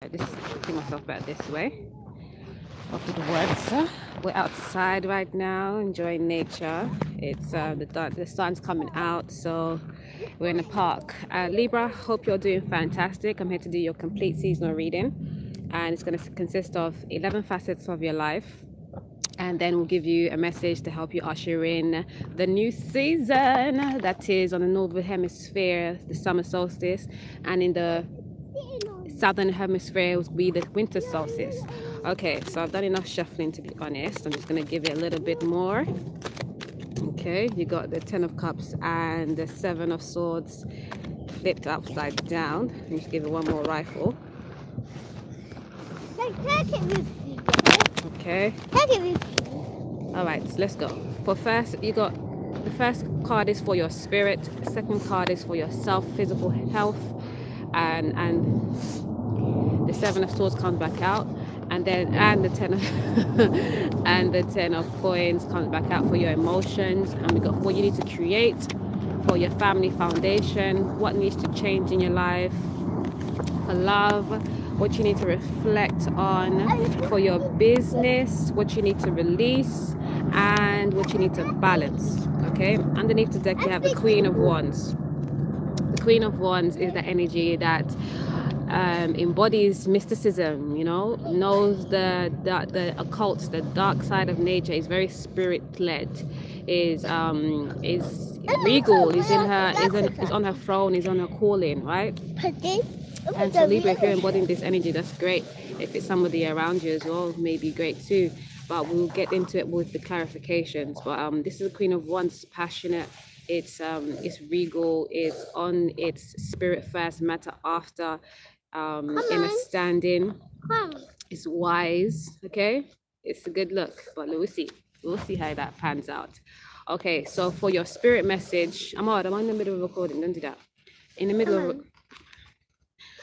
I just see myself better this way. Off of the words. We're outside right now, enjoying nature. It's the sun's coming out, so we're in the park. Libra, hope you're doing fantastic. I'm here to do your complete seasonal reading, and it's going to consist of 11 facets of your life. And then we'll give you a message to help you usher in the new season that is on the northern hemisphere, the summer solstice, and in the southern hemisphere will be the winter solstice. Okay, so I've done enough shuffling, to be honest. I'm just going to give it a little bit more. Okay, you got the 10 of cups and the 7 of swords flipped upside down. Let me just give it one more rifle. Okay. All right, so let's go. For first, you got the first card is for your spirit. The second card is for your physical health, and the 7 of swords comes back out, and the 10 of and the 10 of coins comes back out for your emotions. And we got what you need to create for your family foundation, what needs to change in your life, for love, what you need to reflect on, for your business, what you need to release, and what you need to balance. Okay, underneath the deck you have the Queen of Wands. The Queen of Wands is the energy that embodies mysticism, you know, knows the occult, the dark side of nature, is very spirit led, is regal, is on her throne, is on her calling, right? And so Libra, if you're embodying this energy, that's great. If it's somebody around you as well, maybe great too. But we'll get into it with the clarifications. But this is the Queen of Wands, passionate. It's regal. It's on its spirit first, matter after. In a standing. It's wise. Okay, it's a good look. But we'll see. We'll see how that pans out. Okay, so for your spirit message, I'm in the middle of recording. Don't do that. In the middle of.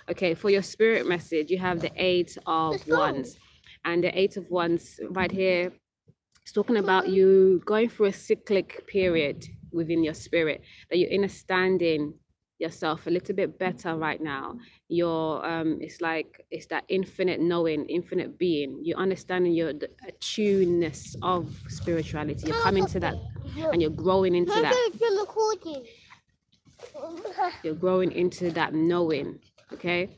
Okay, for your spirit message, you have the 8 of Wands. And the 8 of Wands right here is talking about you going through a cyclic period within your spirit, that you're understanding yourself a little bit better right now. You're it's that infinite knowing, infinite being. You're understanding your attuneness of spirituality. You're coming to that and you're growing into that. You're growing into that knowing. Okay,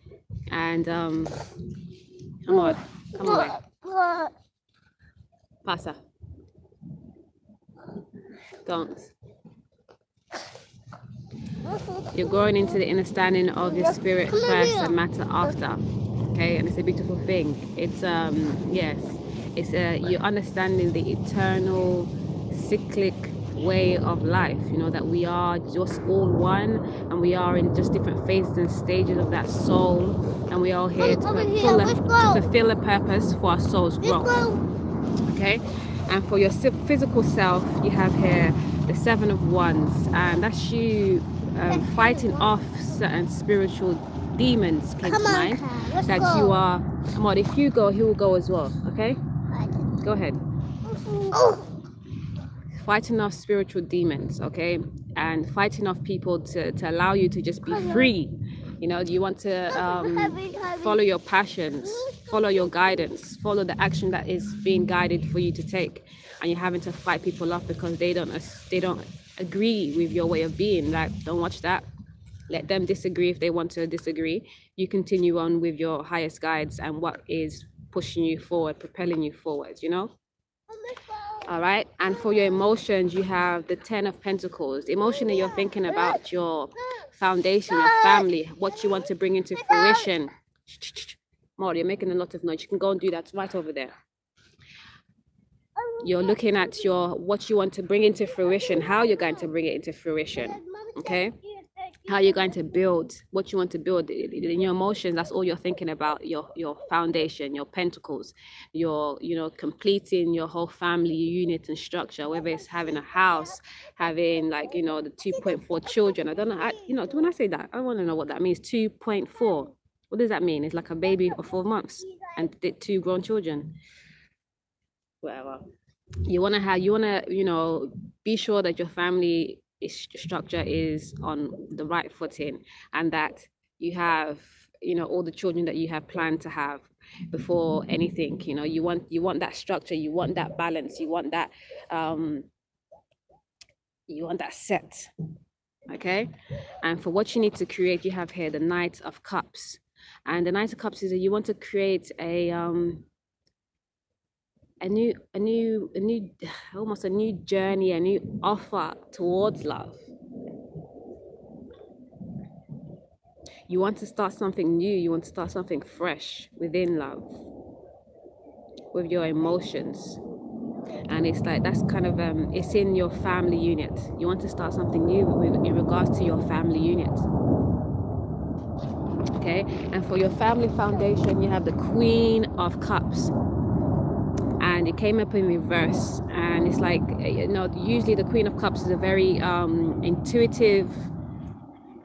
and come on pasa, don't. You're growing into the understanding of your spirit first and matter after. Okay, and it's a beautiful thing. It's yes, it's you're understanding the eternal cyclic way of life, you know, that we are just all one, and we are in just different phases and stages of that soul, and we are all here to fulfill a purpose for our soul's growth. Okay, and for your physical self, you have here the 7 of Wands, and that's you fighting off certain spiritual demons came to mind. That you are, come on, if you go, he will go as well. Okay, go ahead. Fighting off spiritual demons, okay, and fighting off people to allow you to just be free. You know, you want to follow your passions, follow your guidance, follow the action that is being guided for you to take, and you're having to fight people off because they don't agree with your way of being. Like, don't watch that. Let them disagree if they want to disagree. You continue on with your highest guides and what is pushing you forward, propelling you forward, you know. All right, and for your emotions, you have the 10 of Pentacles. The emotion that you're thinking about, your foundation, your family, what you want to bring into fruition. More, you're making a lot of noise. You can go and do that right over there. You're looking at what you want to bring into fruition, how you're going to bring it into fruition. Okay, how you're going to build what you want to build in your emotions. That's all you're thinking about, your foundation, your pentacles, your, you know, completing your whole family unit and structure, whether it's having a house, having, like, you know, the 2.4 children. I don't know, you know, when I say that, I want to know what that means. 2.4, what does that mean? It's like a baby of 4 months and 2 grown children. Whatever. You want to, you know, be sure that your family structure is on the right footing, and that you have you know, all the children that you have planned to have before anything. You know, you want that structure, you want that balance, you want that set. Okay. And for what you need to create, you have here the Knight of Cups. And the Knight of Cups is that you want to create a new almost a new journey, a new offer towards love. You want to start something new, you want to start something fresh within love, with your emotions. And it's like, that's kind of it's in your family unit. You want to start something new in regards to your family unit. Okay. And for your family foundation, you have the Queen of Cups, and it came up in reverse. And it's like, you know, usually the Queen of Cups is a very intuitive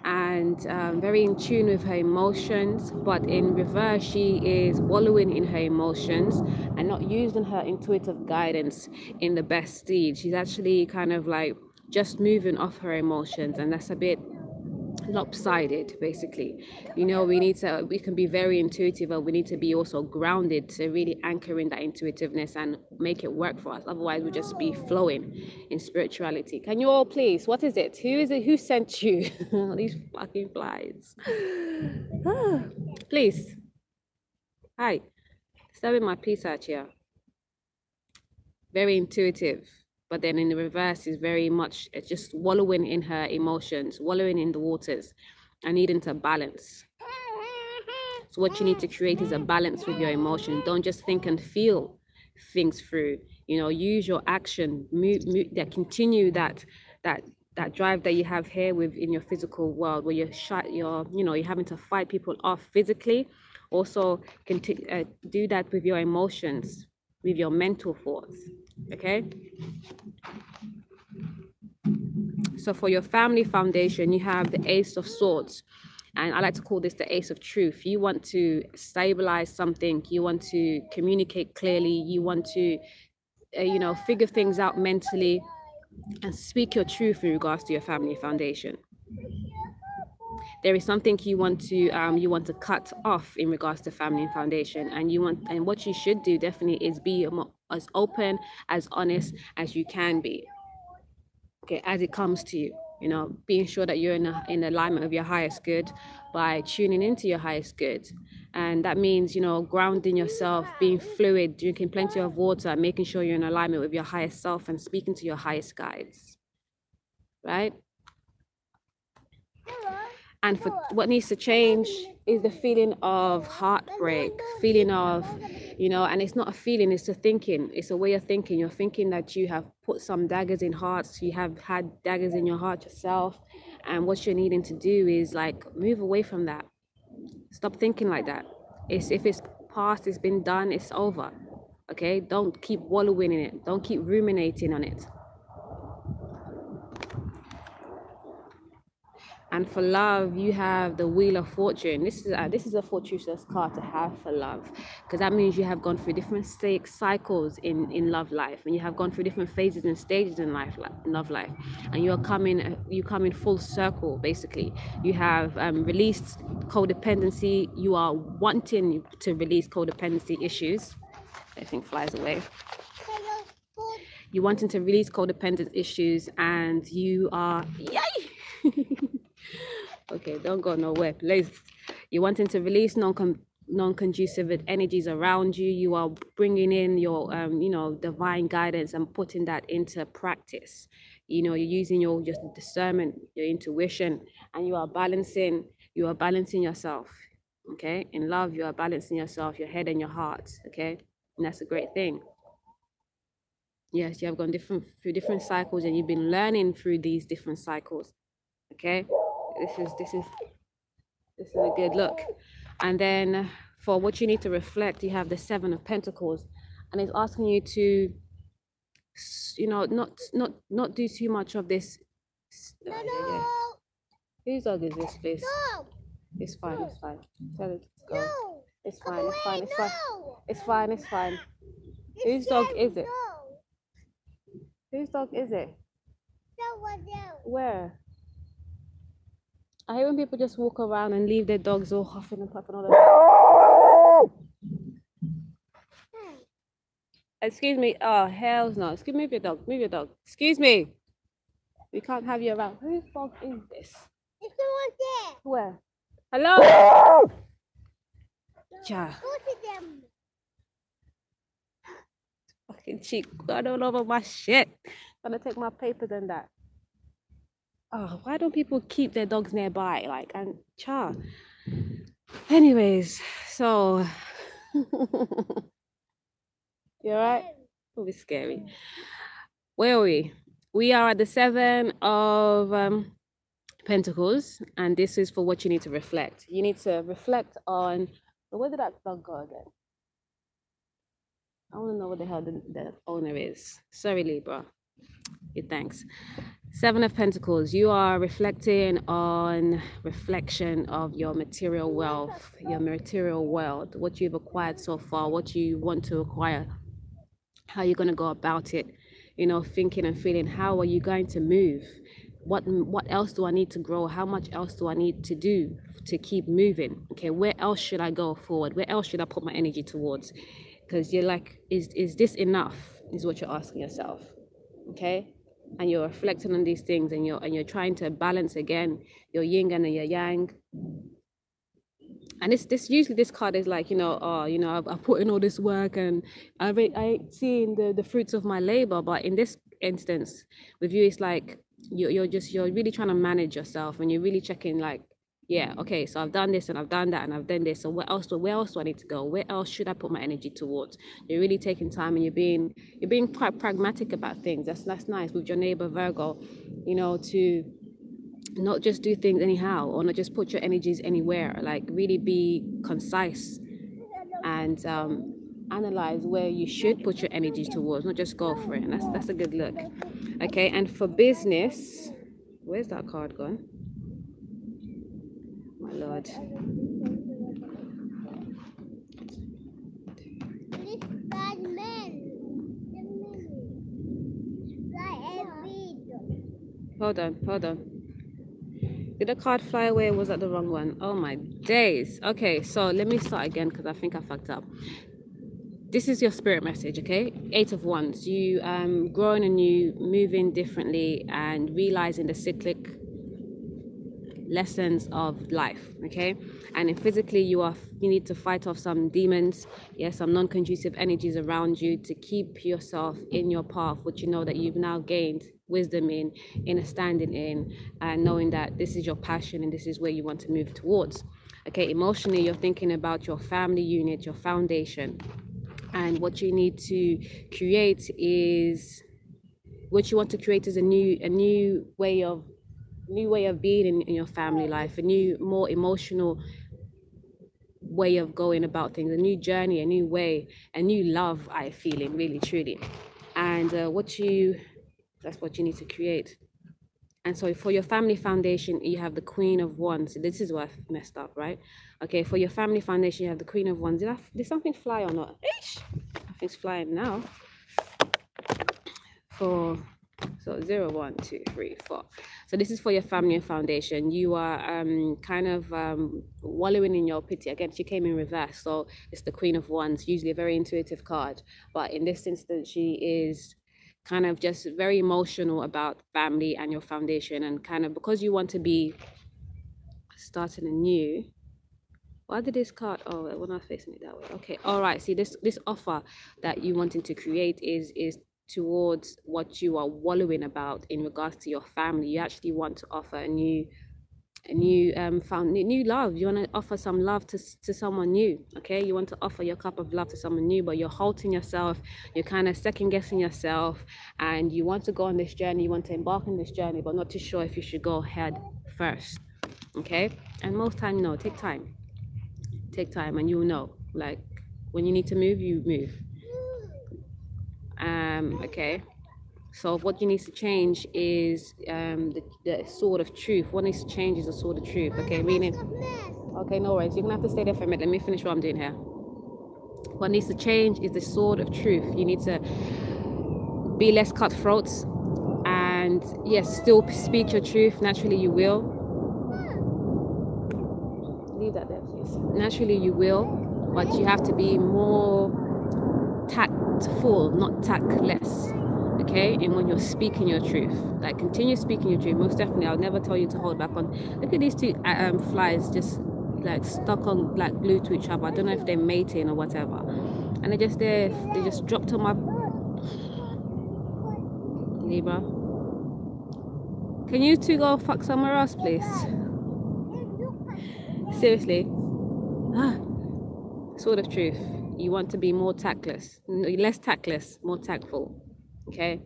and very in tune with her emotions, but in reverse she is wallowing in her emotions and not using her intuitive guidance in the best stead. She's actually kind of like just moving off her emotions, and that's a bit lopsided. Basically, you know, we can be very intuitive, but we need to be also grounded to really anchor in that intuitiveness and make it work for us. Otherwise we'll just be flowing in spirituality. Can you all please, what is it, who sent you these fucking flies? Please, hi, serving my piece out here. Very intuitive, but then in the reverse is very much just wallowing in her emotions, wallowing in the waters and needing to balance. So what you need to create is a balance with your emotions. Don't just think and feel things through. You know, use your action, move that, continue that drive that you have here within your physical world, where you're having to fight people off physically. Also, do that with your emotions, with your mental thoughts. Okay. So for your family foundation, you have the Ace of Swords. And I like to call this the Ace of Truth. You want to stabilize something. You want to communicate clearly. You want to, figure things out mentally and speak your truth in regards to your family foundation. There is something you want to cut off in regards to family and foundation, and what you should do definitely is be as open, as honest as you can be. Okay, as it comes to you, being sure that you're in alignment with your highest good by tuning into your highest good. And that means, grounding yourself, being fluid, drinking plenty of water, making sure you're in alignment with your highest self and speaking to your highest guides, right? And for what needs to change is the feeling of heartbreak, feeling of, and it's not a feeling, it's a thinking. It's a way of thinking. You're thinking that you have put some daggers in hearts. You have had daggers in your heart yourself. And what you're needing to do is like move away from that. Stop thinking like that. If it's past, it's been done, it's over. Okay? Don't keep wallowing in it. Don't keep ruminating on it. And for love, you have the Wheel of Fortune. This is a fortuitous card to have for love, because that means you have gone through different cycles in love life, and you have gone through different phases and stages in love life, and you come in full circle. Basically, you have released codependency. You are wanting to release codependency issues. Everything flies away. You're wanting to release codependent issues, and you are okay, don't go nowhere, please. You're wanting to release non-conducive energies around you. You are bringing in your, divine guidance and putting that into practice. You're using your just discernment, your intuition, and you are balancing yourself. Okay, in love, you are balancing yourself, your head and your heart. Okay, and that's a great thing. Yes, you have gone through different cycles, and you've been learning through these different cycles. Okay. This is a good look. And then for what you need to reflect, you have the Seven of Pentacles, and it's asking you to, not do too much of this. No. Whose dog is this, please? No. It's fine. Tell it to go. No. It's fine. It's fine. Whose dog is it? Whose dog is it? Where? I hate when people just walk around and leave their dogs all huffing and puffing all the. Excuse me. Oh, hells no. Excuse me, move your dog. Move your dog. Excuse me. We can't have you around. Whose dog is this? It's the one there. Where? Hello? Ja. Go to them. Fucking cheek. Got all over my shit. Gonna take my papers and that. Oh, why don't people keep their dogs nearby? Like, and cha. Anyways, so. You alright? It'll be scary. Where are we? We are at the 7 of Pentacles, and this is for what you need to reflect. You need to reflect on. Where did that dog go again? I want to know what the hell the owner is. Sorry, Libra. Thanks. 7 of Pentacles. You are reflecting on reflection of your material wealth, your material world, what you've acquired so far, what you want to acquire, how you're going to go about it, you know, thinking and feeling, how are you going to move? What else do I need to grow? How much else do I need to do to keep moving? Okay, where else should I go forward? Where else should I put my energy towards? Because you're like, is this enough? Is what you're asking yourself. Okay, and you're reflecting on these things, and you're trying to balance again your yin and your yang. And this usually this card is like, you know, oh, you know, I've put in all this work and I ain't seeing the fruits of my labor. But in this instance with you, it's like you're really trying to manage yourself, and you're really checking like, yeah, okay, so I've done this and I've done that and I've done this. So where else do I need to go? Where else should I put my energy towards? You're really taking time, and you're being quite pragmatic about things. That's nice with your neighbor Virgo, you know, to not just do things anyhow, or not just put your energies anywhere. Like really be concise and analyze where you should put your energies towards, not just go for it. And that's a good look. Okay, and for business, where's that card gone? My lord. Hold on. Did the card fly away, or was that the wrong one? Oh my days. Okay, so let me start again because I think I fucked up. This is your spirit message, okay? 8 of Wands. You growing and you moving differently and realizing the cyclic lessons of life, okay? And in physically, you need to fight off some demons, some non-conducive energies around you to keep yourself in your path, which you know that you've now gained wisdom in a standing in, and knowing that this is your passion and this is where you want to move towards. Okay, emotionally, you're thinking about your family unit, your foundation, and what you need to create is a new way of being in your family life, a new, more emotional way of going about things, a new journey, a new way, a new love, I feeling really truly. And that's what you need to create. And so for your family foundation, you have the Queen of Wands. This is where I messed up, right? Okay, for your family foundation, you have the Queen of Wands. Did something fly or not? Eesh! I think it's flying now. So 0, 1, 2, 3, 4. So this is for your family and foundation. You are kind of wallowing in your pity. Again, she came in reverse, so it's the Queen of Wands, usually a very intuitive card. But in this instance, she is kind of just very emotional about family and your foundation, and kind of because you want to be starting anew. Why did this card? Oh, we're not facing it that way. Okay, all right. See, this offer that you wanting to create is towards what you are wallowing about in regards to your family. You actually want to offer a new love. You want to offer some love to someone new. Okay, you want to offer your cup of love to someone new, but you're halting yourself, you're kind of second guessing yourself, and you want to go on this journey, you want to embark on this journey, but not too sure if you should go ahead first. Okay, and most time, no, take time, and you'll know, like, when you need to move, you move. Okay, so what you need to change is the sword of truth. What needs to change is the sword of truth. Okay, meaning, okay, no worries, you're gonna have to stay there for a minute. Let me finish what I'm doing here. What needs to change is the sword of truth. You need to be less cutthroat, and yes, still speak your truth. Naturally you will, Naturally you will, but you have to be more tactful, not tactless. Okay, and when you're speaking your truth, like continue speaking your truth. Most definitely, I'll never tell you to hold back on. Look at these two flies just like stuck on, like glued to each other. I don't know if they're mating or whatever, and they're just there. They just dropped on my Libra. Can you two go fuck somewhere else, please? Seriously. Sort of truth. You want to be more tactless, less tactless, more tactful. Okay.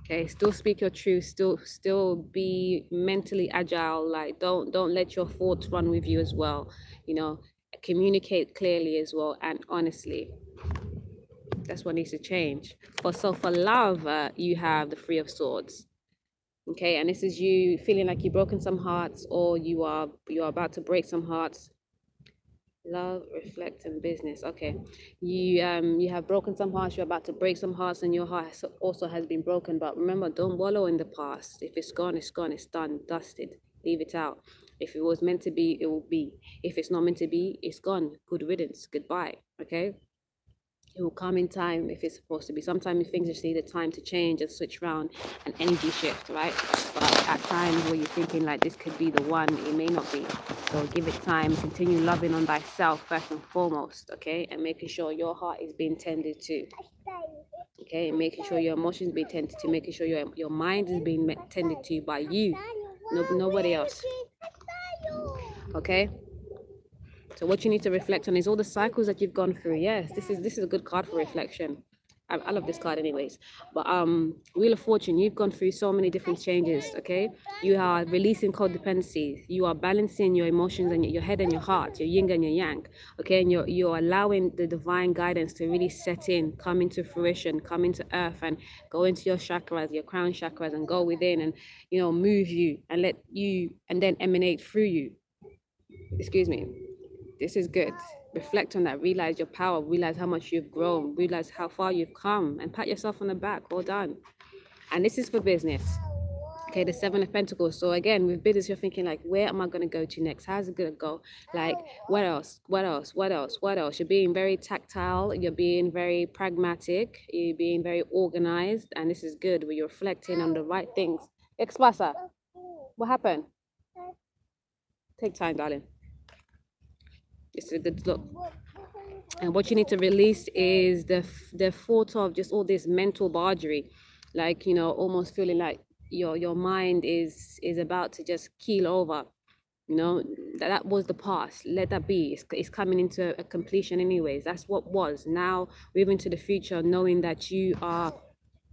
Okay, still speak your truth, still be mentally agile. Like don't let your thoughts run with you as well. You know, communicate clearly as well and honestly. That's what needs to change. For love, you have the Three of Swords. Okay, and this is you feeling like you've broken some hearts, or you're about to break some hearts. Love, reflect, and business. Okay, you have broken some hearts. You're about to break some hearts, and your heart also has been broken. But remember, don't wallow in the past. If it's gone, it's gone. It's done, dusted. Leave it out. If it was meant to be, it will be. If it's not meant to be, it's gone. Good riddance. Goodbye. Okay. It will come in time if it's supposed to be. Sometimes things just need a time to change and switch around, an energy shift, right? But at times where you're thinking like this could be the one, it may not be. So give it time. Continue loving on thyself first and foremost, okay? And making sure your heart is being tended to. Okay, and making sure your emotions being tended to, making sure your mind is being tended to by you, nobody else. Okay. So what you need to reflect on is all the cycles that you've gone through. Yes, this is a good card for reflection. I love this card anyways. But Wheel of Fortune, you've gone through so many different changes, okay? You are releasing codependency. You are balancing your emotions and your head and your heart, your yin and your yang, okay? And you're allowing the divine guidance to really set in, come into fruition, come into earth and go into your chakras, your crown chakras, and go within and, you know, move you and let you, and then emanate through you. Excuse me. This is good. Reflect on that. Realize your power. Realize how much you've grown. Realize how far you've come. And pat yourself on the back. Well done. And this is for business. Okay, the Seven of Pentacles. So again, with business, you're thinking like, where am I going to go to next? How's it going to go? Like, what else? What else? What else? What else? You're being very tactile. You're being very pragmatic. You're being very organized. And this is good. Where you're reflecting on the right things. Expasa. What happened? Take time, darling. It's a good look. And what you need to release is the thought of just all this mental bargery, like, you know, almost feeling like your mind is about to just keel over. You know, that was the past. Let that be. It's coming into a completion anyways. That's what was. Now moving to the future, knowing that you are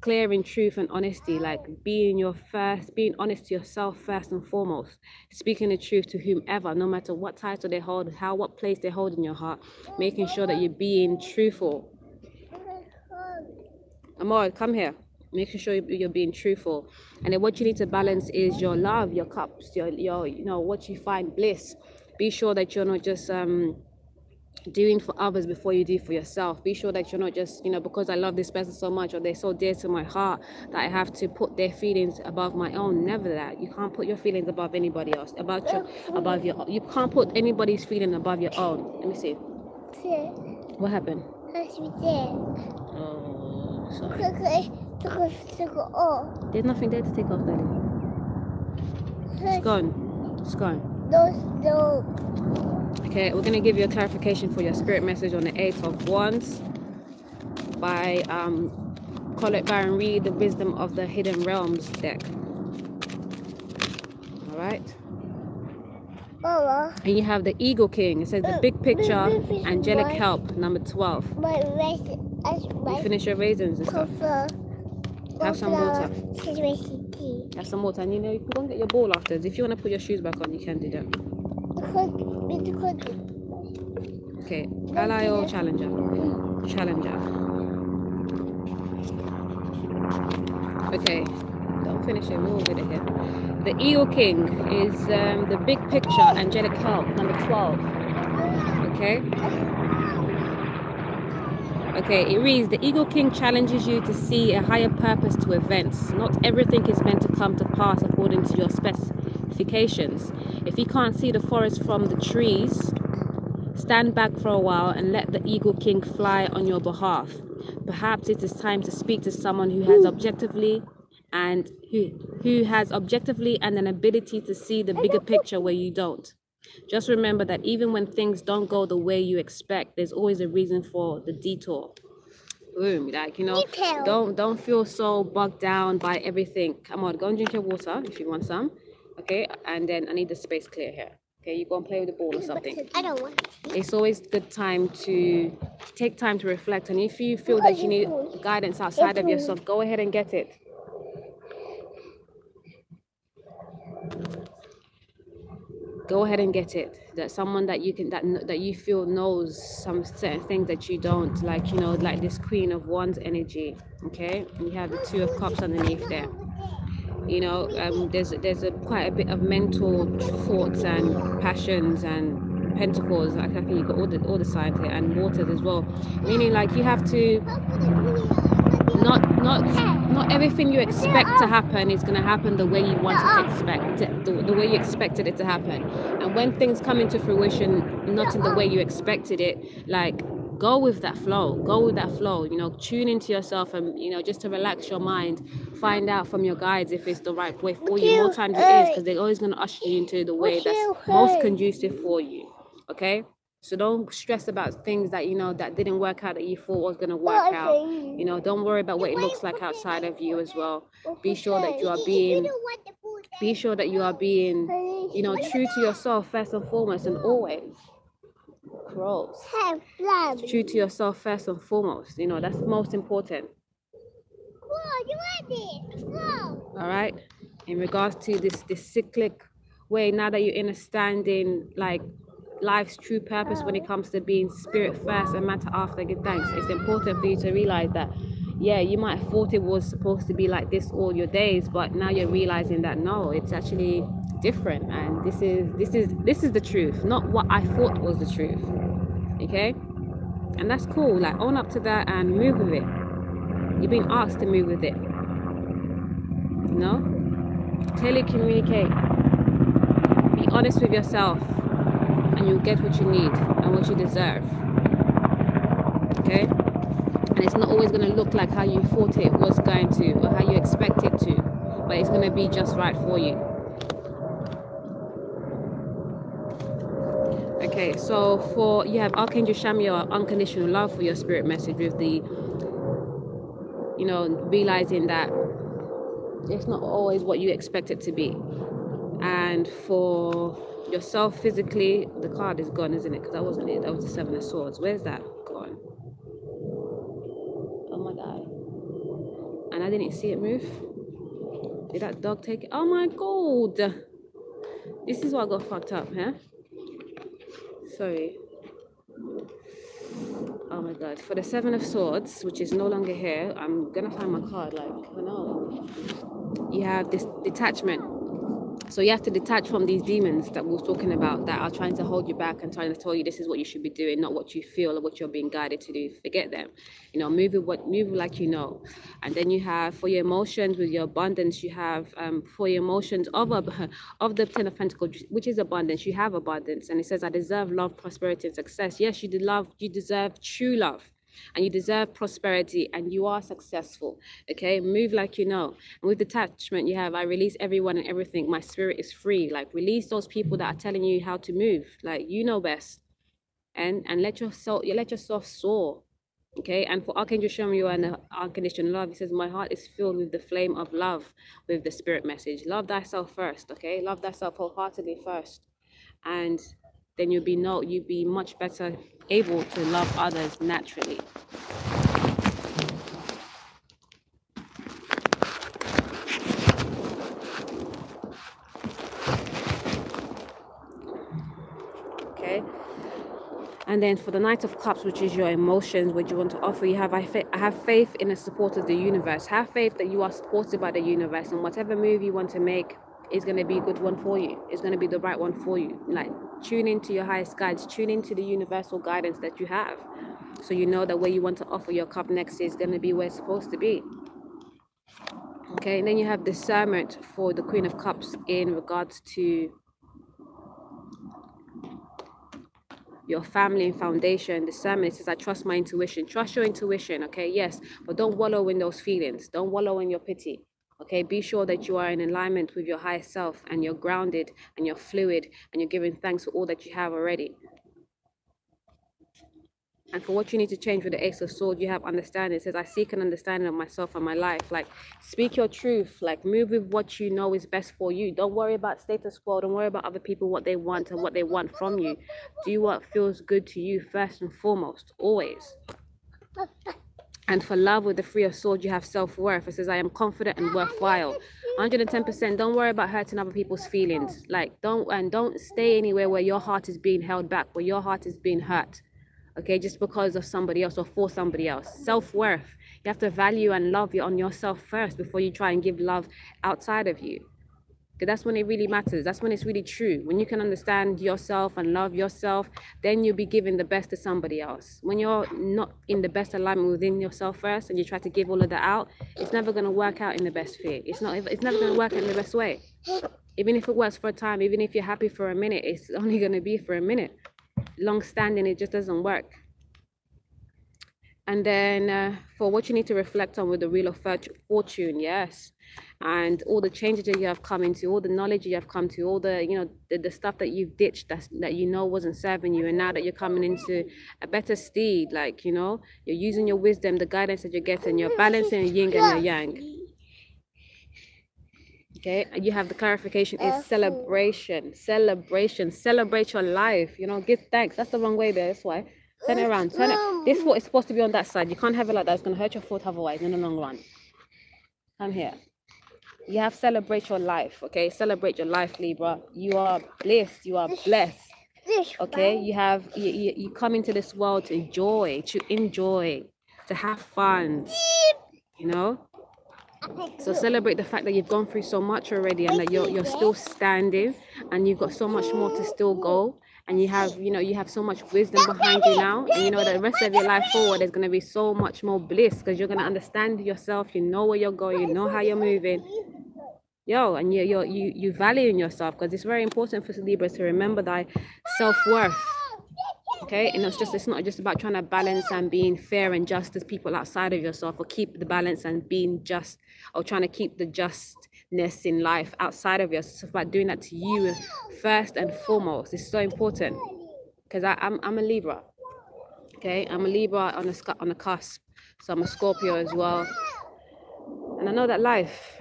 clear in truth and honesty, like being honest to yourself first and foremost, speaking the truth to whomever, no matter what title they hold, what place they hold in your heart, making sure that you're being truthful. Amor, come here. Making sure you're being truthful. And then what you need to balance is your love, your cups, your you know, what you find bliss. Be sure that you're not just doing for others before you do for yourself. Be sure that you're not just, you know, because I love this person so much or they're so dear to my heart that I have to put their feelings above my own. Never that. You can't put your feelings above anybody else. You can't put anybody's feeling above your own. Let me see. What happened? Oh, sorry. There's nothing there to take off, darling. It's gone. It's gone. No. Okay, we're going to give you a clarification for your spirit message on the 8 of Wands by Colette Baron Reed, the Wisdom of the Hidden Realms deck. All right. And you have the Eagle King. It says the big picture, angelic help, number 12. You finish your raisins and stuff. Have some water. Have some water. And you know, you can go and get your ball afterwards. If you want to put your shoes back on, you can do that. Okay, ally or challenger? Challenger. Okay, don't finish it, we'll get it here. The Eagle King is the big picture, angelic help, number 12. Okay? Okay, it reads, the Eagle King challenges you to see a higher purpose to events. Not everything is meant to come to pass according to your ramifications. If you can't see the forest from the trees, stand back for a while and let the eagle king fly on your behalf. Perhaps it is time to speak to someone who has objectively and an ability to see the bigger picture where you don't. Just remember that even when things don't go the way you expect, there's always a reason for the detour. Boom, like, you know, don't feel so bogged down by everything. Come on, go and drink your water if you want some. Okay, and then I need the space clear here. Okay, you go and play with the ball or something. I don't want. It's always good time to take time to reflect, and if you feel that you need guidance outside of yourself, go ahead and get it. Go ahead and get it. That someone that you can that you feel knows some certain things that you don't, like, you know, like this Queen of Wands energy. Okay, and you have the Two of Cups underneath there. You know, there's quite a bit of mental thoughts and passions and pentacles. Like, I think you got all the signs here, and waters as well. Meaning, like, you have to not everything you expect to happen is going to happen the way you want it to expect, the way you expected it to happen. And when things come into fruition not in the way you expected it, like, go with that flow, you know, tune into yourself, and, you know, just to relax your mind, find out from your guides if it's the right way for you. More times it is, because they're always going to usher you into the way that's most conducive for you. Okay, so don't stress about things that, you know, that didn't work out, that you thought was going to work out. You know, don't worry about what it looks like outside of you as well. Be sure that you are being you know, true to yourself first and foremost, and always true to yourself first and foremost. You know, that's most important. All right, in regards to this cyclic way, now that you're understanding, like, life's true purpose when it comes to being spirit first and matter after, give thanks. It's important for you to realize that, yeah, you might have thought it was supposed to be like this all your days, but now you're realizing that no, it's actually different, and this is the truth, not what I thought was the truth. Okay, and that's cool. Like, own up to that and move with it. You've been asked to move with it. You know, clearly communicate, be honest with yourself, and you'll get what you need and what you deserve. Okay, and it's not always going to look like how you thought it was going to, or how you expect it to, but it's going to be just right for you. Okay, so for you have Archangel Shamiel, unconditional love for your spirit message, with the, you know, realizing that it's not always what you expect it to be. And for yourself physically, the card is gone, isn't it? Because that wasn't it. That was the Seven of Swords. Where's that gone? Oh my God. And I didn't see it move. Did that dog take it? Oh my God. This is what I got fucked up, huh? Sorry. Oh my God. For the Seven of Swords, which is no longer here, I'm gonna find my card, like, oh no. You have this detachment. So you have to detach from these demons that we were talking about, that are trying to hold you back and trying to tell you this is what you should be doing, not what you feel or what you're being guided to do. Forget them. You know, move like you know. And then you have, for your emotions, with your abundance, you have for your emotions of the Ten of Pentacles, which is abundance. You have abundance, and it says, I deserve love, prosperity, and success. Yes, you deserve true love. And you deserve prosperity, and you are successful. Okay, move like you know. And with detachment, you have, I release everyone and everything. My spirit is free. Like, release those people that are telling you how to move. Like, you know best. And let yourself soar. Okay, and for Archangel Shamiel and the unconditional love, it says, my heart is filled with the flame of love, with the spirit message. Love thyself first. Okay, love thyself wholeheartedly first, and then you'll be much better able to love others naturally. Okay, and then for the Knight of Cups, which is your emotions, what you want to offer, you have, I have faith in the support of the universe. Have faith that you are supported by the universe, and whatever move you want to make is going to be a good one for you. It's going to be the right one for you. Like, tune into your highest guides, tune into the universal guidance that you have, so you know that where you want to offer your cup next is going to be where it's supposed to be. Okay, and then you have discernment for the Queen of Cups in regards to your family and foundation. Discernment says, I trust my intuition. Trust your intuition, okay? Yes, but don't wallow in those feelings. Don't wallow in your pity, okay? Be sure that you are in alignment with your higher self and you're grounded and you're fluid and you're giving thanks for all that you have already. And for what you need to change with the Ace of Swords, you have understanding. It says, I seek an understanding of myself and my life. Like, speak your truth. Like, move with what you know is best for you. Don't worry about status quo. Don't worry about other people, what they want and what they want from you. Do what feels good to you first and foremost, always. And for love, with the Three of Swords, you have self-worth. It says, I am confident and worthwhile. 110%. Don't worry about hurting other people's feelings. Like, don't stay anywhere where your heart is being held back, where your heart is being hurt. Okay, just because of somebody else or for somebody else. Self-worth. You have to value and love on yourself first before you try and give love outside of you. Because that's when it really matters. That's when it's really true. When you can understand yourself and love yourself, then you'll be giving the best to somebody else. When you're not in the best alignment within yourself first and you try to give all of that out, it's never going to work out in the best fit. It's never going to work out in the best way. Even if it works for a time, even if you're happy for a minute, it's only going to be for a minute. Long standing, it just doesn't work. And then for what you need to reflect on with the Wheel of Fortune, yes, and all the changes that you have come into, all the knowledge you have come to, all the the stuff that you've ditched that you know wasn't serving you, and now that you're coming into a better steed, like you're using your wisdom, the guidance that you're getting, you're balancing your yin and your yang. Okay, and you have the clarification is celebration. Celebrate your life. Give thanks. That's the wrong way there. That's why. Turn it around. Turn it. This foot is supposed to be on that side. You can't have it like that. It's going to hurt your foot otherwise in the long run. Come here. You have celebrate your life. Okay, celebrate your life, Libra. You are blessed. You are blessed. Okay, you come into this world to enjoy, to have fun. So celebrate the fact that you've gone through so much already and that you're still standing and you've got so much more to still go, and you have so much wisdom behind you now, and that the rest of your life forward is going to be so much more bliss because you're going to understand yourself, you know where you're going, you know how you're moving, and you value in yourself, because it's very important for Libras to remember thy self-worth. Okay, and it's not just about trying to balance and being fair and just as people outside of yourself, or keep the balance and being just, or trying to keep the justness in life outside of yourself. It's about doing that to you first and foremost. It's so important, because I'm a Libra. Okay, I'm a Libra on the cusp, so I'm a Scorpio as well, and I know that life.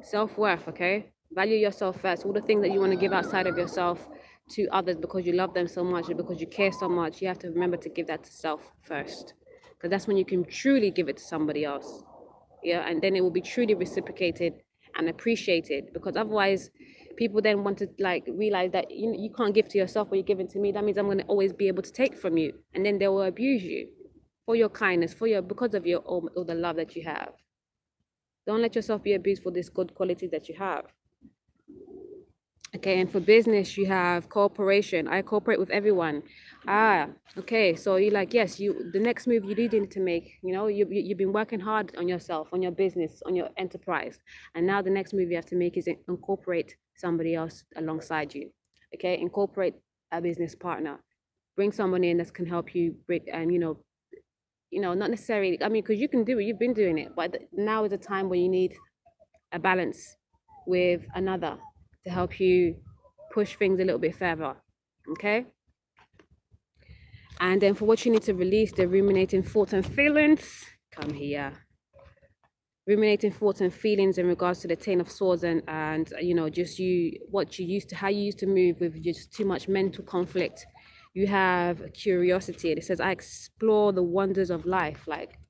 Self-worth. Okay, value yourself first. All the things that you want to give outside of yourself to others because you love them so much and because you care so much, you have to remember to give that to self first, because that's when you can truly give it to somebody else. And then it will be truly reciprocated and appreciated, because otherwise people then want to realize that you can't give to yourself what you're giving to me. That means I'm going to always be able to take from you, and then they will abuse you for your kindness, because of all the love that you have. Don't let yourself be abused for this good quality that you have. Okay, and for business, you have cooperation. I cooperate with everyone. Okay, so you're like, yes, the next move you do need to make, you've been working hard on yourself, on your business, on your enterprise, and now the next move you have to make is incorporate somebody else alongside you. Okay, incorporate a business partner. Bring someone in that can help you bring, not necessarily, because you can do it, you've been doing it, but now is a time where you need a balance with another to help you push things a little bit further. Okay, and then for what you need to release, the ruminating thoughts and feelings. Come here. Ruminating thoughts and feelings in regards to the Ten of Swords, and just how you used to move with just too much mental conflict. You have curiosity. It says, I explore the wonders of life. Like,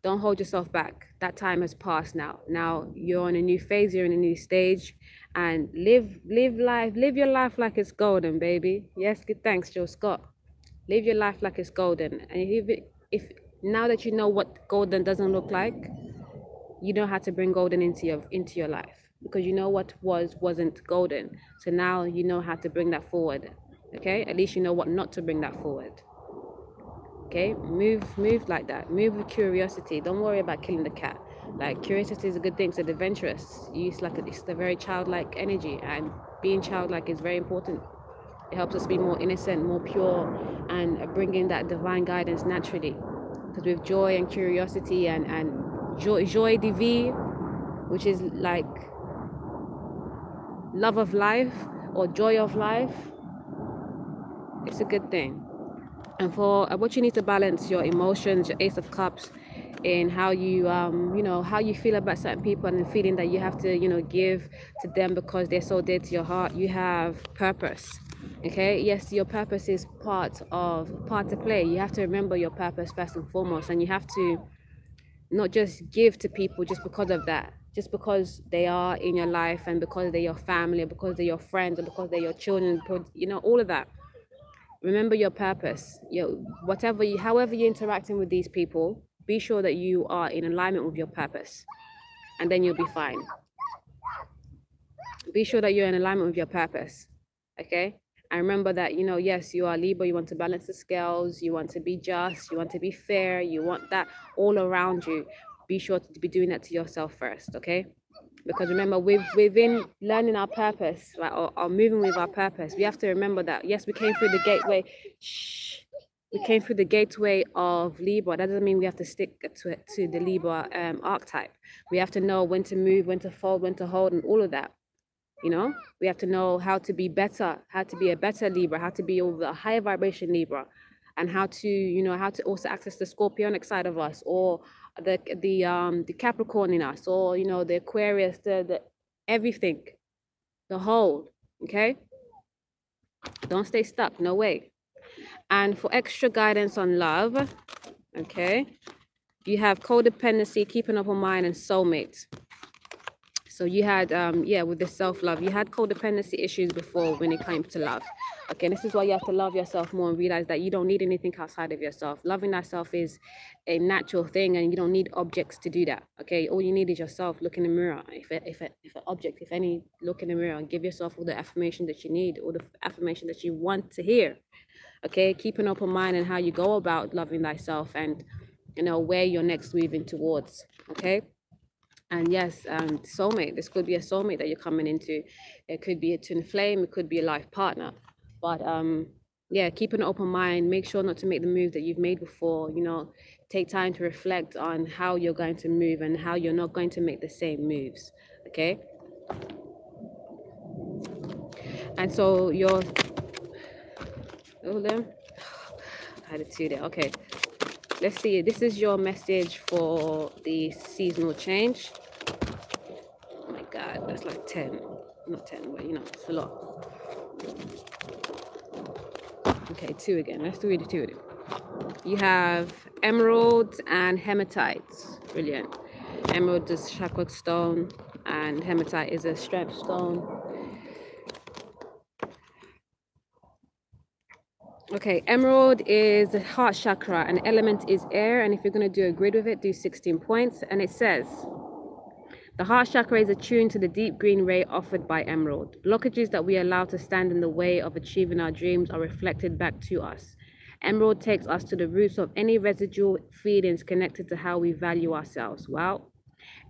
don't hold yourself back. That time has passed now. Now you're in a new phase, you're in a new stage, and live your life like it's golden, baby. Yes, good thanks, Joe Scott. Live your life like it's golden. And if now that you know what golden doesn't look like, you know how to bring golden into your life, because you know what wasn't golden. So now you know how to bring that forward. Okay, at least you know what not to bring that forward. Okay, move like that. Move with curiosity. Don't worry about killing the cat. Like curiosity is a good thing. It's adventurous. It's like it's a very childlike energy, and being childlike is very important. It helps us be more innocent, more pure, and bring in that divine guidance naturally. Because with joy and curiosity and joy divi, which is like love of life or joy of life, it's a good thing. And for what you need to balance your emotions, your Ace of Cups, in how you how you feel about certain people, and the feeling that you have to give to them because they're so dear to your heart. You have purpose. Okay, yes, your purpose is part to play. You have to remember your purpose first and foremost, and you have to not just give to people just because of that, just because they are in your life, and because they're your family, or because they're your friends, or because they're your children, all of that. Remember your purpose. However you're interacting with these people, be sure that you are in alignment with your purpose, and then you'll be fine. Be sure that you're in alignment with your purpose. Okay? And remember that, yes, you are Libra. You want to balance the scales. You want to be just. You want to be fair. You want that all around you. Be sure to be doing that to yourself first. Okay? Because remember, within learning our purpose, right, or moving with our purpose, we have to remember that, yes, we came through the gateway. We came through the gateway of Libra. That doesn't mean we have to stick to the Libra archetype. We have to know when to move, when to fold, when to hold, and all of that. We have to know how to be better, how to be a better Libra, how to be over a higher vibration Libra, and how to also access the Scorpionic side of us, or the Capricorn in us, or the Aquarius, the everything, the whole. Okay, don't stay stuck. No way. And for extra guidance on love, okay, you have codependency, keeping up on mind, and soulmate. So you had, with the self-love, you had codependency issues before when it came to love. Okay, this is why you have to love yourself more and realize that you don't need anything outside of yourself. Loving thyself is a natural thing, and you don't need objects to do that. Okay, all you need is yourself. Look in the mirror. If an object, if any, look in the mirror and give yourself all the affirmation that you need, all the affirmation that you want to hear. Okay, keep an open mind on how you go about loving thyself, and where you're next moving towards. Okay. And yes, soulmate. This could be a soulmate that you're coming into. It could be a twin flame. It could be a life partner. But keep an open mind. Make sure not to make the move that you've made before. Take time to reflect on how you're going to move and how you're not going to make the same moves. Okay. And so them. I had a 2 there. Okay. Let's see. This is your message for the seasonal change. Oh my God, that's like 10. Not 10, but it's a lot. Okay, 2 again. Let's do the 2 again. You have emerald and hematite. Brilliant. Emerald is chakra stone, and hematite is a strength stone. Okay, emerald is the heart chakra, and element is air. And if you're going to do a grid with it, do 16 points. And it says, the heart chakra is attuned to the deep green ray offered by emerald. Blockages that we allow to stand in the way of achieving our dreams are reflected back to us. Emerald takes us to the roots of any residual feelings connected to how we value ourselves. Well,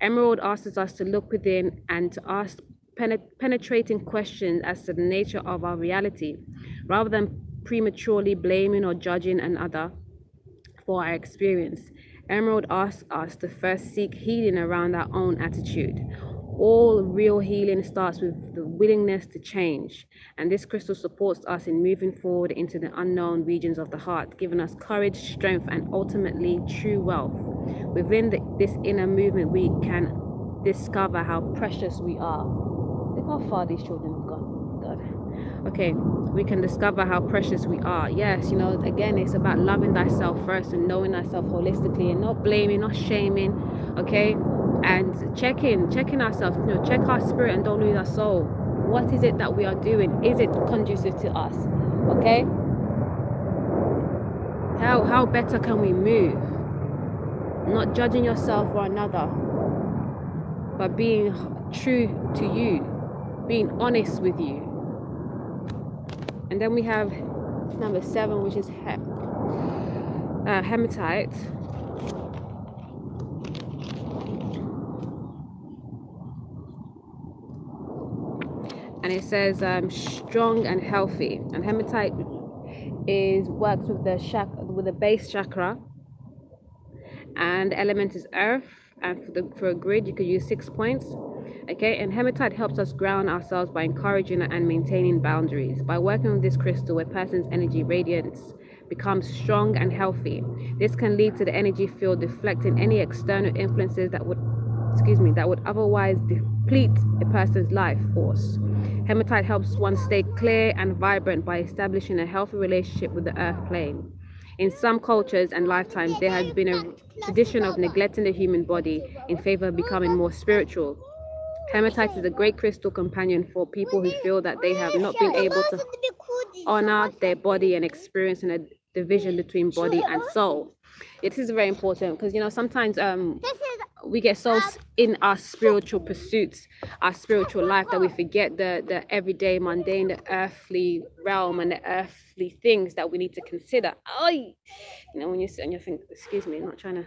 emerald asks us to look within and to ask penetrating questions as to the nature of our reality, rather than prematurely blaming or judging another for our experience. Emerald asks us to first seek healing around our own attitude. All real healing starts with the willingness to change, and this crystal supports us in moving forward into the unknown regions of the heart, giving us courage, strength, and ultimately true wealth. Within this inner movement, we can discover how precious we are. Look how far these children have gone. God. Okay, we can discover how precious we are. Yes, again, it's about loving thyself first and knowing thyself holistically, and not blaming, not shaming. Okay, and checking ourselves. Check our spirit and don't lose our soul. What is it that we are doing? Is it conducive to us? Okay, how better can we move? Not judging yourself or another, but being true to you, being honest with you. And then we have number 7, which is hematite. and it says strong and healthy. And hematite works with the base chakra, and the element is earth. And for a grid, you could use 6 points. Okay, and hematite helps us ground ourselves by encouraging and maintaining boundaries. By working with this crystal, a person's energy radiance becomes strong and healthy. This can lead to the energy field deflecting any external influences that would otherwise deplete a person's life force. Hematite helps one stay clear and vibrant by establishing a healthy relationship with the earth plane. In some cultures and lifetimes, there has been a tradition of neglecting the human body in favor of becoming more spiritual. Hematite is a great crystal companion for people who feel that they have not been able to honor their body and experiencing a division between body and soul. It is very important because, you know, sometimes we get so in our spiritual pursuits, our spiritual life, that we forget the everyday mundane, the earthly realm and the earthly things that we need to consider. Oh, you know, when you sit and you think, excuse me, I'm not trying to,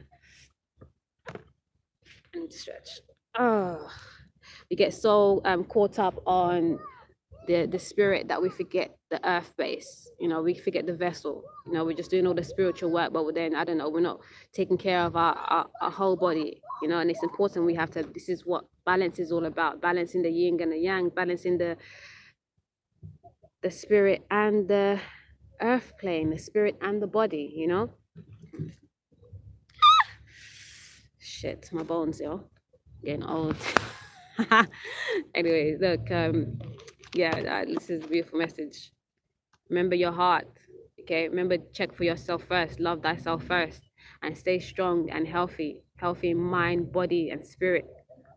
I need to stretch. Oh, we get so caught up on the spirit that we forget the earth base. You know, we forget the vessel. You know, we're just doing all the spiritual work, but then, I don't know, we're not taking care of our whole body. You know, and it's important. We have to, this is what balance is all about: balancing the yin and the yang, balancing the spirit and the earth plane, the spirit and the body. You know, shit, my bones, yo, getting old. Anyway, look, yeah, this is a beautiful message. Remember your heart. Okay, remember, check for yourself first, love thyself first, and stay strong and healthy in mind, body, and spirit.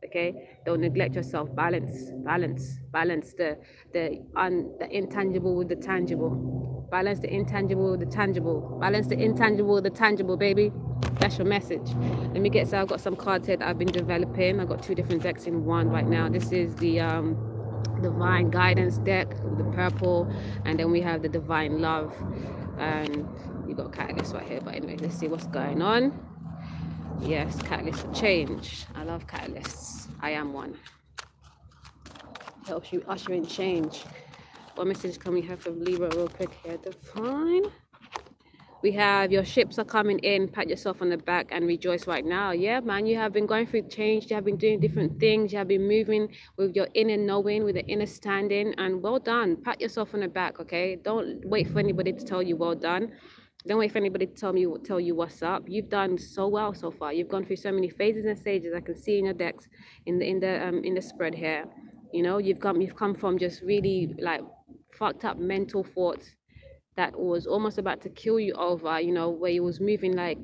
Okay, don't neglect yourself. Balance the intangible with the tangible. Balance the intangible with the tangible. Balance the intangible with the tangible, baby. That's your message. Let me get, so I've got some cards here that I've been developing. I've got 2 different decks in one right now. This is the divine guidance deck with the purple, and then we have the divine love, and you got catalyst right here. But anyway, let's see what's going on. Yes, catalyst for change. I love catalysts. I am one. Helps you usher in change. What message can we have from Libra real quick here? Divine. We have, your ships are coming in, pat yourself on the back and rejoice right now. Yeah, man, you have been going through change. You have been doing different things. You have been moving with your inner knowing, with the inner standing, and well done. Pat yourself on the back, okay? Don't wait for anybody to tell you well done. Don't wait for anybody to tell you what's up. You've done so well so far. You've gone through so many phases and stages. I can see in your decks, in the spread here. You know, you've come from just really like fucked up mental thoughts that was almost about to kill you over, you know, where you was moving like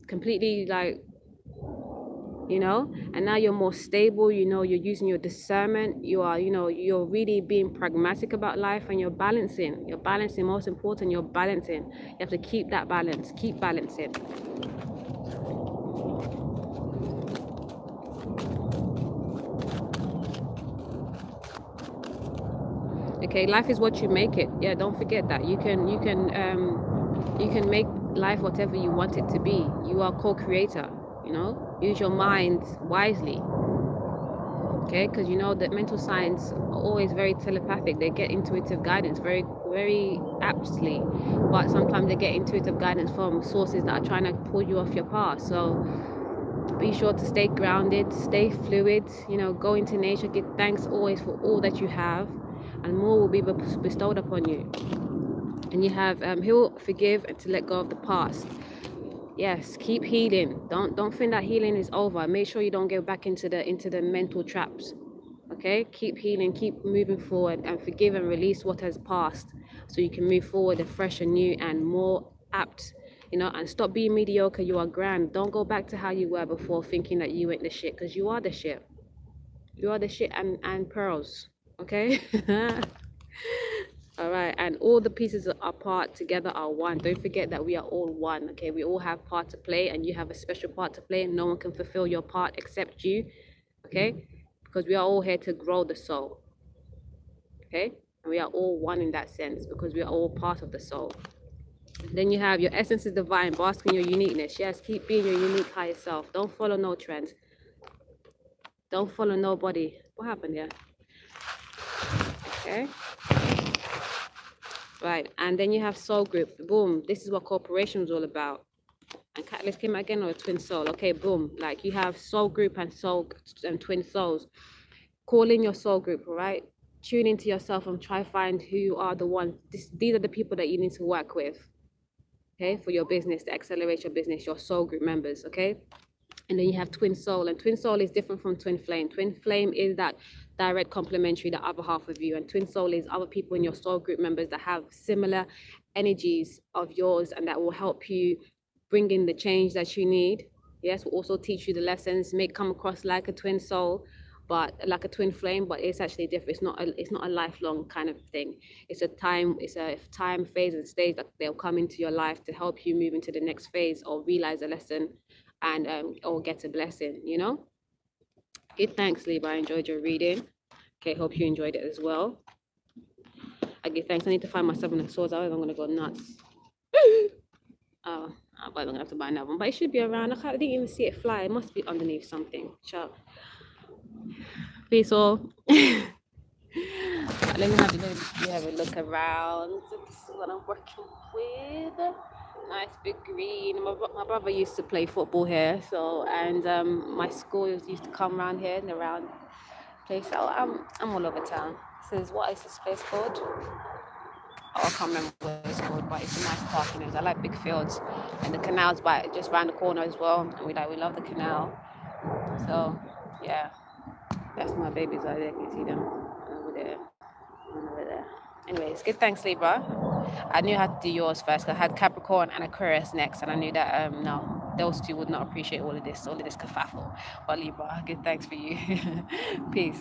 completely like, you know, and now you're more stable. You know, you're using your discernment. You are, you know, you're really being pragmatic about life, and you're balancing. Most important, you're balancing. You have to keep that balance. Keep balancing. Okay, life is what you make it. Yeah, don't forget that. You can make life whatever you want it to be. You are co-creator. You know, use your mind wisely. Okay, because you know that mental science are always very telepathic. They get intuitive guidance very, very aptly, but sometimes they get intuitive guidance from sources that are trying to pull you off your path. So be sure to stay grounded, stay fluid. You know, go into nature, give thanks always for all that you have, and more will be bestowed upon you. And you have heal, forgive, and to let go of the past. Yes, keep healing. Don't think that healing is over. Make sure you don't go back into the mental traps. Okay, keep healing, keep moving forward, and forgive and release what has passed, so you can move forward fresh and new and more apt. You know, and stop being mediocre. You are grand. Don't go back to how you were before, thinking that you ain't the shit, because you are the shit. You are the shit and pearls. Okay. All right, and all the pieces are part together are one. Don't forget that we are all one. Okay, we all have part to play, and you have a special part to play, and no one can fulfill your part except you. Okay, because we are all here to grow the soul. Okay, and we are all one in that sense, because we are all part of the soul. Then you have your essence is divine, bask in your uniqueness. Yes, keep being your unique higher self. Don't follow no trends. Don't follow nobody. What happened here? Okay. Right, and then you have soul group. Boom. This is what cooperation was all about. And catalyst came again, or twin soul. Okay, boom. Like you have soul group and soul and twin souls. Call in your soul group, all right? Tune into yourself and try find who are the ones. These are the people that you need to work with, okay, for your business, to accelerate your business, your soul group members, okay? And then you have twin soul, and twin soul is different from twin flame. Twin flame is that direct complementary, the other half of you, and twin soul is other people in your soul group members that have similar energies of yours and that will help you bring in the change that you need. Yes, will also teach you the lessons, may come across like a twin soul, but like a twin flame, but it's actually different. It's not a lifelong kind of thing. It's a time phase and stage that they'll come into your life to help you move into the next phase or realize a lesson and or get a blessing, you know. Give thanks, Libra. I enjoyed your reading. Okay, hope you enjoyed it as well. I give thanks. I need to find my Seven of Swords. I'm gonna go nuts. Oh, I'm gonna have to buy another one, but it should be around. I didn't even see it fly. It must be underneath something. Shut. Peace all. Let me have a look around. This is what I'm working with. Nice big green. My brother used to play football here, so and my school used to come around here and around place. So I'm all over town. This is what is this place called? Oh, I can't remember what it's called, but it's a nice parking area. I like big fields, and the canal's by just around the corner as well. And we love the canal. So yeah, that's my babies right there. You can see them over there. Over there. Anyways, good thanks, Libra. I knew how to do yours first. I had Capricorn and Aquarius next, and I knew that no, those two would not appreciate all of this kerfuffle. But Libra, good thanks for you. Peace.